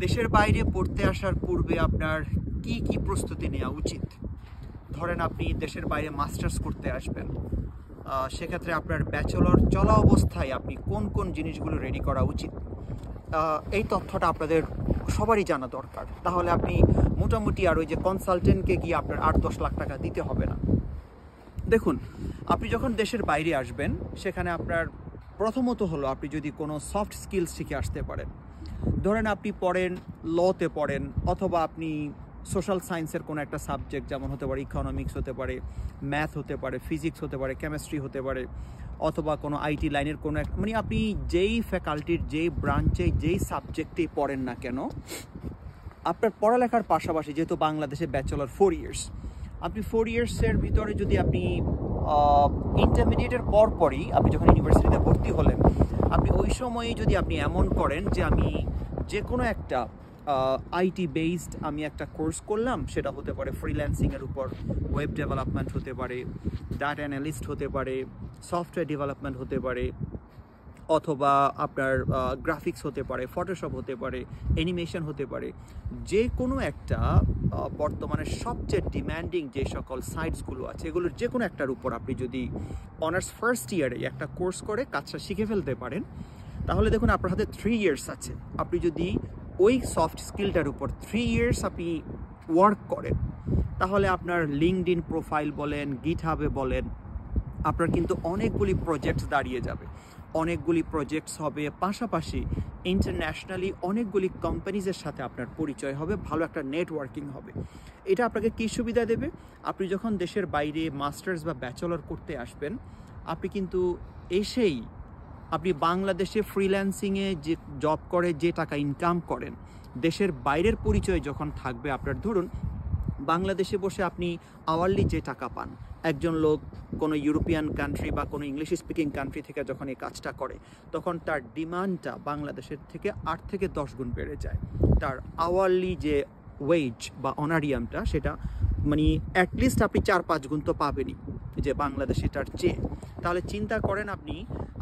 দেশের বাইরে পড়তে আসার পূর্বে আপনার কি কি প্রস্তুতি নেওয়া উচিত? ধরেন আপনি দেশের বাইরে মাস্টার্স করতে আসবেন, সেক্ষেত্রে আপনার ব্যাচেলর চলা অবস্থায় আপনি কোন কোন জিনিসগুলো রেডি করা উচিত, এই তথ্যটা আপনাদের সবারই জানা দরকার। তাহলে আপনি মোটামুটি আর ওই যে কনসালটেন্টকে গিয়ে আপনার 8-10 লাখ টাকা দিতে হবে না। দেখুন, আপনি যখন দেশের বাইরে আসবেন সেখানে আপনার প্রথমত হলো আপনি যদি কোনো সফট স্কিলস শিখে আসতে পারেন। ধরেন আপনি পড়েন, লতে পড়েন, অথবা আপনি সোশ্যাল সায়েন্সের কোনো একটা সাবজেক্ট, যেমন হতে পারে ইকোনমিক্স, হতে পারে ম্যাথ, হতে পারে ফিজিক্স, হতে পারে কেমিস্ট্রি, হতে পারে অথবা কোনো আইটি লাইনের কোনো একটা, মানে আপনি যেই ফ্যাকাল্টির যেই ব্রাঞ্চে যেই সাবজেক্টেই পড়েন না কেন, আপনার পড়ালেখার পাশাপাশি যেহেতু বাংলাদেশে ব্যাচেলর 4 ইয়ার্স, আপনি 4 ইয়ার্সের ভিতরে যদি আপনি ইন্টারমিডিয়েটের পরপরই আপনি যখন ইউনিভার্সিটিতে ভর্তি হলেন, আপনি ওই সময়ে যদি আপনি এমন করেন যে আমি যে কোনো একটা আইটি বেসড আমি একটা কোর্স করলাম, সেটা হতে পারে ফ্রিল্যান্সিংয়ের উপর, ওয়েব ডেভেলপমেন্ট হতে পারে, ডাটা অ্যানালিস্ট হতে পারে, সফটওয়্যার ডেভেলপমেন্ট হতে পারে, অথবা আপনার গ্রাফিক্স হতে পারে, ফটোশপ হতে পারে, অ্যানিমেশন হতে পারে, যে কোনো একটা বর্তমানে সবচেয়ে ডিম্যান্ডিং যে সকল সাইটসগুলো আছে এগুলোর যে কোনো একটার উপর আপনি যদি অনার্স ফার্স্ট ইয়ারে একটা কোর্স করে কাজটা শিখে ফেলতে পারেন, তাহলে দেখুন আপনার হাতে 3 ইয়ার্স আছে। আপনি যদি ওই সফট স্কিলটার উপর 3 ইয়ার্স আপনি ওয়ার্ক করেন, তাহলে আপনার লিঙ্কডইন প্রোফাইল বলেন, গিটহাবে বলেন, আপনার কিন্তু অনেকগুলি প্রজেক্টস দাঁড়িয়ে যাবে, অনেকগুলি প্রজেক্টস হবে, পাশাপাশি ইন্টারন্যাশনালি অনেকগুলি কোম্পানিজের সাথে আপনার পরিচয় হবে, ভালো একটা নেটওয়ার্কিং হবে। এটা আপনাকে কী সুবিধা দেবে? আপনি যখন দেশের বাইরে মাস্টার্স বা ব্যাচেলর করতে আসবেন, আপনি কিন্তু এসেই আপনি বাংলাদেশে ফ্রিল্যান্সিংয়ে যে জব করে যে টাকা ইনকাম করেন, দেশের বাইরের পরিচয় যখন থাকবে আপনার, ধরুন বাংলাদেশে বসে আপনি আওয়ারলি যে টাকা পান, একজন লোক কোনো ইউরোপিয়ান কান্ট্রি বা কোনো ইংলিশ স্পিকিং কান্ট্রি থেকে যখন এই কাজটা করে, তখন তার ডিমান্ডটা বাংলাদেশের থেকে 8 থেকে 10 গুণ বেড়ে যায়। তার আওয়ারলি যে ওয়েজ বা অনারিয়ামটা, সেটা মানে অ্যাটলিস্ট আপনি 4-5 গুণ তো পাবেনই যে বাংলাদেশে তার চেয়ে। তাহলে চিন্তা করেন, আপনি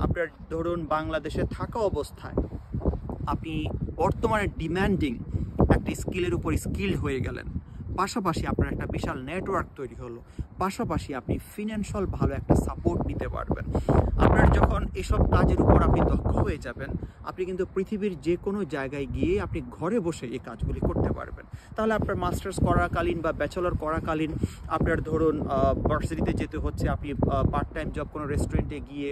আপনার ধরুন বাংলাদেশে থাকা অবস্থায় আপনি বর্তমানে ডিম্যান্ডিং একটা স্কিলের উপর স্কিল্ড হয়ে গেলেন, পাশাপাশি আপনার একটা বিশাল নেটওয়ার্ক তৈরি হলো, পাশাপাশি আপনি ফিনান্সিয়াল ভালো একটা সাপোর্ট নিতে পারবেন। আপনার যখন এসব কাজের উপর আপনি দক্ষ হয়ে যাবেন, আপনি কিন্তু পৃথিবীর যে কোনো জায়গায় গিয়ে আপনি ঘরে বসে এই কাজগুলি করতে পারবেন। তাহলে আপনার মাস্টার্স করাকালীন বা ব্যাচেলর করাকালীন আপনার ধরুন ভার্সিটিতে যেতে হচ্ছে, আপনি পার্ট টাইম জব কোনো রেস্টুরেন্টে গিয়ে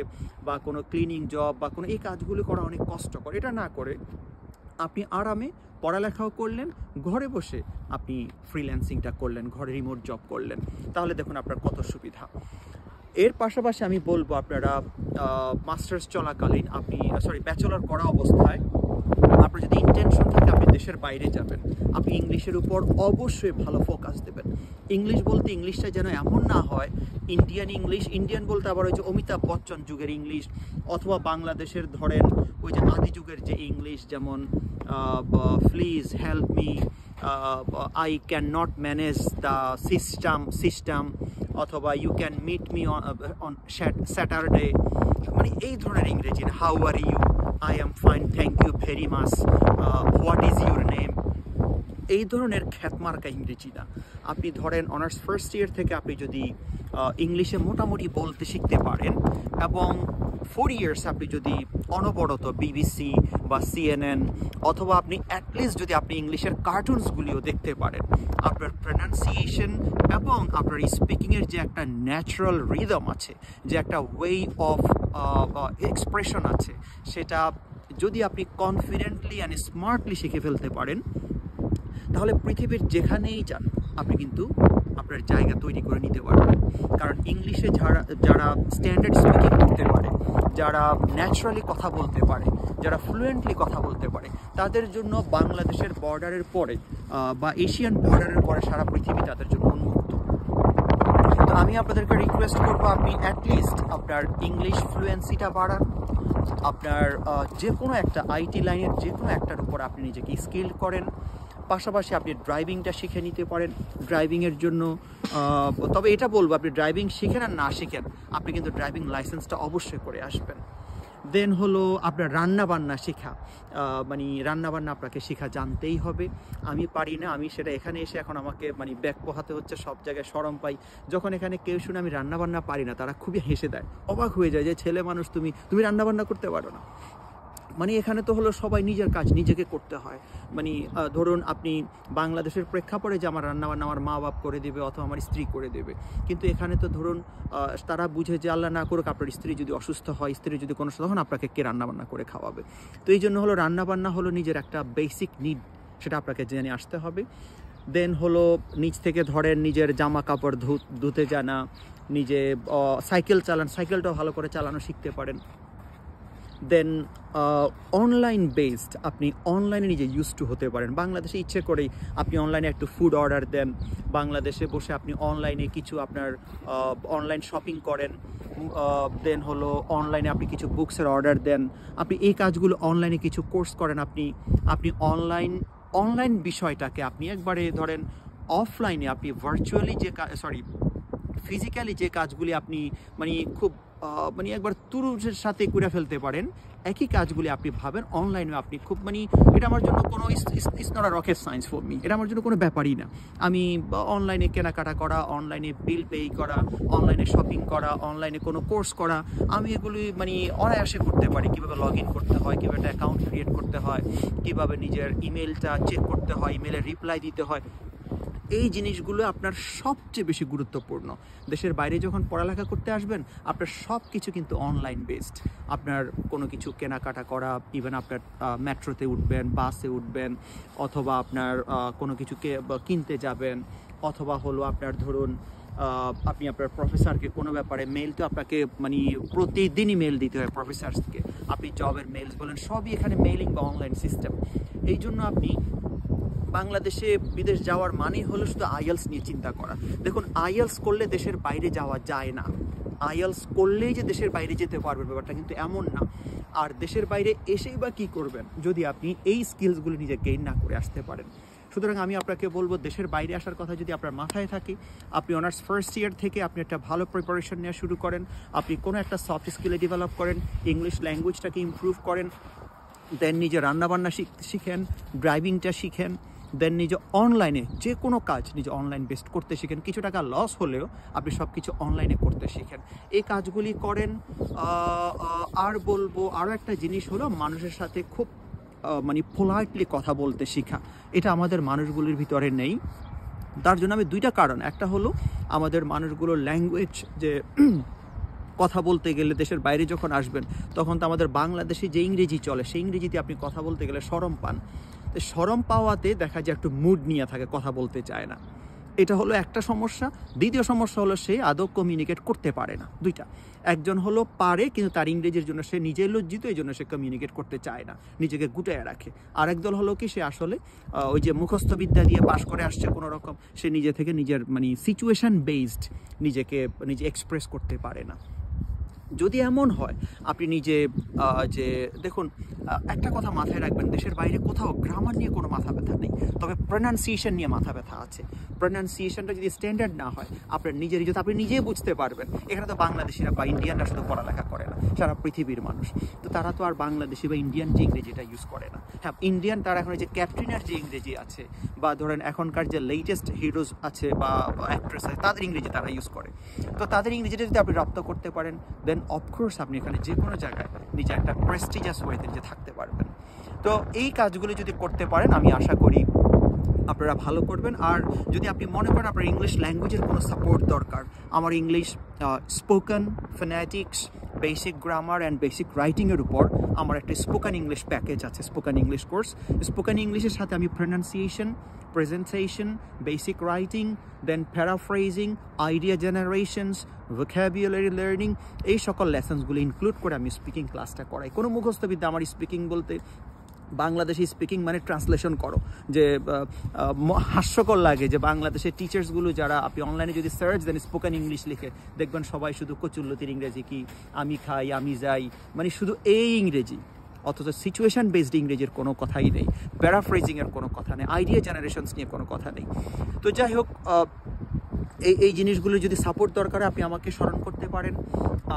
বা কোনো ক্লিনিং জব বা কোনো এই কাজগুলি করা অনেক কষ্টকর। এটা না করে আপনি আরামে পড়ালেখাও করলেন, ঘরে বসে আপনি ফ্রিল্যান্সিংটা করলেন, ঘরে রিমোট জব করলেন, তাহলে দেখুন আপনার কত সুবিধা। এর পাশাপাশি আমি বলবো, আপনারা মাস্টার্স চলাকালীন আপনি ব্যাচেলর করা অবস্থায় আপনার যদি ইন্টেনশন থাকে আপনি দেশের বাইরে যাবেন, আপনি ইংলিশের উপর অবশ্যই ভালো ফোকাস দেবেন। ইংলিশ বলতে ইংলিশটা যেন এমন না হয় ইন্ডিয়ান ইংলিশ, ইন্ডিয়ান বলতে আবার ওই যে অমিতাভ বচ্চন যুগের ইংলিশ, অথবা বাংলাদেশের ধরেন ওই যে আদি যুগের যে ইংলিশ, যেমন please help me, I can not manage the system, অথবা you can meet me on Saturday, মানে এই ধরনের ইংরেজি। How are you, I am fine, thank you very much, what is your name, এই ধরনের খ্যাতমার্কা ইংরেজি না। আপনি ধরেন অনার্স ফার্স্ট ইয়ার থেকে আপনি যদি ইংলিশে মোটামুটি বলতে শিখতে পারেন, এবং 4 ইয়ার্স আপনি যদি অনবরত বিবিসি বা সিএনএন, অথবা আপনি অ্যাটলিস্ট যদি আপনি ইংলিশের কার্টুনসগুলিও দেখতে পারেন, আপনার প্রনাউন্সিয়েশন এবং আপনার স্পিকিংয়ের যে একটা ন্যাচারাল রিদম আছে, যে একটা ওয়ে অফ এক্সপ্রেশন আছে, সেটা যদি আপনি কনফিডেন্টলি অ্যান্ড স্মার্টলি শিখে ফেলতে পারেন, তাহলে পৃথিবীর যেখানেই যান আপনি কিন্তু আপনার জায়গা তৈরি করে নিতে পারবেন। কারণ ইংলিশে যারা স্ট্যান্ডার্ড স্পিকিং করতে পারে, যারা ন্যাচারালি কথা বলতে পারে, যারা ফ্লুয়েন্টলি কথা বলতে পারে, তাদের জন্য বাংলাদেশের বর্ডারের পরে বা এশিয়ান বর্ডারের পরে সারা পৃথিবী তাদের জন্য উন্মুক্ত। তো আমি আপনাদেরকে রিকোয়েস্ট করবো, আপনি অ্যাটলিস্ট আপনার ইংলিশ ফ্লুয়েন্সিটা বাড়ান, আপনার যে কোনো একটা আইটি লাইনের যে কোনো একটার উপর আপনি নিজেকে স্কিল্ড করেন, পাশাপাশি আপনি ড্রাইভিংটা শিখে নিতে পারেন। ড্রাইভিংয়ের জন্য তবে এটা বলবো, আপনি ড্রাইভিং শিখেন আর না শিখেন, আপনি কিন্তু ড্রাইভিং লাইসেন্সটা অবশ্যই করে আসবেন। দেন হলো আপনার রান্নাবান্না শেখা, মানে রান্নাবান্না আপনাকে শেখা জানতেই হবে। আমি পারি না, আমি সেটা এখানে এসে এখন আমাকে মানে ব্যাক পোহাতে হচ্ছে, সব জায়গায় শরম পাই। যখন এখানে কেউ শুনে আমি রান্নাবান্না পারি না, তারা খুবই হেসে দেয়, অবাক হয়ে যায় যে ছেলে মানুষ তুমি রান্নাবান্না করতে পারো না। মানে এখানে তো হলো সবাই নিজের কাজ নিজেকে করতে হয়। মানে ধরুন আপনি বাংলাদেশের প্রেক্ষাপটে যে আমার রান্নাবান্না আমার মা বাপ করে দেবে অথবা আমার স্ত্রী করে দেবে, কিন্তু এখানে তো ধরুন তারা বুঝে যে আল্লাহ না করুক আপনার স্ত্রী যদি অসুস্থ হয়, স্ত্রী যদি কোনো তখন আপনাকে কে রান্নাবান্না করে খাওয়াবে। তো এই জন্য হলো রান্নাবান্না হলো নিজের একটা বেসিক নিড, সেটা আপনাকে জেনে আসতে হবে। দেন হলো নিচ থেকে ধরেন নিজের জামা কাপড় ধুতে জানা, নিজে সাইকেল চালান, সাইকেলটাও ভালো করে চালানো শিখতে পারেন। দেন অনলাইন বেসড, আপনি অনলাইনে নিজে ইউজ টু হতে পারেন। বাংলাদেশে ইচ্ছে করেই আপনি অনলাইনে একটু ফুড অর্ডার দেন, বাংলাদেশে বসে আপনি অনলাইনে কিছু আপনার অনলাইন শপিং করেন, দেন হলো অনলাইনে আপনি কিছু বুকসের অর্ডার দেন, আপনি এই কাজগুলো অনলাইনে কিছু কোর্স করেন। আপনি অনলাইন বিষয়টাকে আপনি একবারে ধরেন অফলাইনে আপনি ভার্চুয়ালি ফিজিক্যালি যে কাজগুলি আপনি মানে খুব মানে একবার তুরুজের সাথে করে ফেলতে পারেন, একই কাজগুলি আপনি ভাবেন অনলাইনে আপনি খুব মানে এটা আমার জন্য কোনো it's not a rocket science for me, এটা আমার জন্য কোনো ব্যাপারই না। আমি অনলাইনে কেনাকাটা করা, অনলাইনে বিল পে করা, অনলাইনে শপিং করা, অনলাইনে কোনো কোর্স করা, আমি এগুলি মানে অনায়াসে করতে পারি। কীভাবে লগ ইন করতে হয়, কীভাবে একটা অ্যাকাউন্ট ক্রিয়েট করতে হয়, কীভাবে নিজের ইমেলটা চেক করতে হয়, ইমেলের রিপ্লাই দিতে হয়, এই জিনিসগুলো আপনার সবচেয়ে বেশি গুরুত্বপূর্ণ। দেশের বাইরে যখন পড়ালেখা করতে আসবেন আপনার সব কিছু কিন্তু অনলাইন বেসড। আপনার কোনো কিছু কেনাকাটা করা, ইভেন আপনার মেট্রোতে উঠবেন, বাসে উঠবেন, অথবা আপনার কোনো কিছু কিনতে যাবেন, অথবা হলো আপনার ধরুন আপনি আপনার প্রফেসরকে কোনো ব্যাপারে মেল, তো আপনাকে মানে প্রতিদিনই মেল দিতে হয় প্রফেসরকে, আপনি জবের মেলস বলেন, সবই এখানে মেইলিং বা অনলাইন সিস্টেম। এই জন্য আপনি বাংলাদেশে বিদেশ যাওয়ার মানেই হলো শুধু আইএলস নিয়ে চিন্তা করা। দেখুন আইএলস করলে দেশের বাইরে যাওয়া যায় না, আইএলস করলেই যে দেশের বাইরে যেতে পারবেন ব্যাপারটা কিন্তু এমন না। আর দেশের বাইরে এসেই বা কী করবেন যদি আপনি এই স্কিলসগুলো নিজে গেইন না করে আসতে পারেন। সুতরাং আমি আপনাকে বলবো দেশের বাইরে আসার কথা যদি আপনার মাথায় থাকে, আপনি অনার্স ফার্স্ট ইয়ার থেকে আপনি একটা ভালো প্রিপারেশন নেওয়া শুরু করেন, আপনি কোনো একটা সফট স্কিলে ডেভেলপ করেন, ইংলিশ ল্যাঙ্গুয়েজটাকে ইমপ্রুভ করেন, দেন নিজে রান্নাবান্না শিখেন, ড্রাইভিংটা শিখেন, দেন নিজে অনলাইনে যে কোনো কাজ নিজে অনলাইন বেসড করতে শিখেন। কিছু টাকা লস হলেও আপনি সব কিছু অনলাইনে করতে শিখেন, এই কাজগুলি করেন। আর বলবো আরও একটা জিনিস হলো মানুষের সাথে খুব মানে পোলাইটলি কথা বলতে শেখা, এটা আমাদের মানুষগুলির ভিতরে নেই। তার জন্য আমি দুইটা কারণ, একটা হলো আমাদের মানুষগুলোর ল্যাঙ্গুয়েজ, যে কথা বলতে গেলে দেশের বাইরে যখন আসবেন তখন তো আমাদের বাংলাদেশে যে ইংরেজি চলে সেই ইংরেজিতে আপনি কথা বলতে গেলে শরম পান, তো শরম পাওয়াতে দেখা যায় একটু মুড নিয়ে থাকে, কথা বলতে চায় না, এটা হলো একটা সমস্যা। দ্বিতীয় সমস্যা হলো সে আদৌ কমিউনিকেট করতে পারে না। দুইটা, একজন হলো পারে কিন্তু তার ইংরেজির জন্য সে নিজে লজ্জিত, এই জন্য সে কমিউনিকেট করতে চায় না, নিজেকে গুটায় রাখে। আর একদল হলো কি সে আসলে ওই যে মুখস্থ বিদ্যা দিয়ে পাশ করে আসছে কোনো রকম, সে নিজে থেকে নিজের মানে সিচুয়েশন বেসড নিজে এক্সপ্রেস করতে পারে না। যদি এমন হয় আপনি নিজে যে দেখুন একটা কথা মাথায় রাখবেন, দেশের বাইরে কোথাও গ্রামার নিয়ে কোনো মাথা ব্যথা নেই, তবে প্রনাউন্সিয়েশন নিয়ে মাথা ব্যথা আছে। প্রনাউন্সিয়েশনটা যদি স্ট্যান্ডার্ড না হয় আপনার নিজের ইজ্জত আপনি নিজেই বুঝতে পারবেন। এখানে তো বাংলাদেশিরা বা ইন্ডিয়ানরা শুধু পড়ালেখা করে না, সারা পৃথিবীর মানুষ, তো তারা তো আর বাংলাদেশি বা ইন্ডিয়ান যে ইংরেজিটা ইউজ করে না। হ্যাঁ ইন্ডিয়ান তারা এখন যে ক্যাটরিনার যে ইংরেজি আছে বা ধরেন এখনকার যে লেটেস্ট হিরোজ আছে বা অ্যাক্ট্রেস আছে তাদের ইংরেজি তারা ইউজ করে, তো তাদের ইংরেজিটা যদি আপনি রপ্ত করতে পারেন দেন অফকোর্স আপনি এখানে যে কোনো জায়গায় নিজে একটা প্রেস্টিজিয়াস ওয়েতে নিজে থাকতে পারবেন। তো এই কাজগুলো যদি করতে পারেন আমি আশা করি আপনারা ভালো করবেন। আর যদি আপনি মনে করেন আপনার ইংলিশ ল্যাঙ্গুয়েজের কোনো সাপোর্ট দরকার, আমার English spoken, phonetics, basic grammar and basic রাইটিংয়ের উপর আমার একটা স্পোকেন ইংলিশ প্যাকেজ আছে, স্পোকেন ইংলিশ কোর্স। স্পোকেন ইংলিশের সাথে আমি pronunciation, presentation, basic writing, then paraphrasing, idea generations, vocabulary learning, এই সকল লেসনসগুলো ইনক্লুড করে আমি স্পিকিং ক্লাসটা করাই। কোনো মুখস্থবিদ্যা, আমার স্পিকিং বলতে বাংলাদেশি স্পিকিং মানে ট্রান্সলেশন করো, যে হাস্যকর লাগে যে বাংলাদেশের টিচার্সগুলো যারা আপনি অনলাইনে যদি সার্চ দেন স্পোকেন ইংলিশ লিখে দেখবেন সবাই শুধু কচুল্লতির ইংরেজি, কি আমি খাই আমি যাই, মানে শুধু এই ইংরেজি, অথচ সিচুয়েশন বেসড ইংরেজির কোনো কথাই নেই, প্যারাফ্রেজিংয়ের কোনো কথা নেই, আইডিয়া জেনারেশনস নিয়ে কোনো কথা নেই। তো যাই হোক এই জিনিসগুলো যদি সাপোর্ট দরকার হয় আপনি আমাকে স্মরণ করতে পারেন।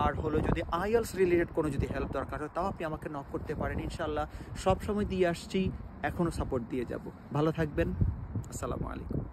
আর হলো যদি আইএলস রিলেটেড কোনো যদি হেল্প দরকার হয় তাও আপনি আমাকে নক করতে পারেন। ইনশাল্লাহ সব সময় দিয়ে আসছি, এখনও সাপোর্ট দিয়ে যাব। ভালো থাকবেন। আসসালামু আলাইকুম।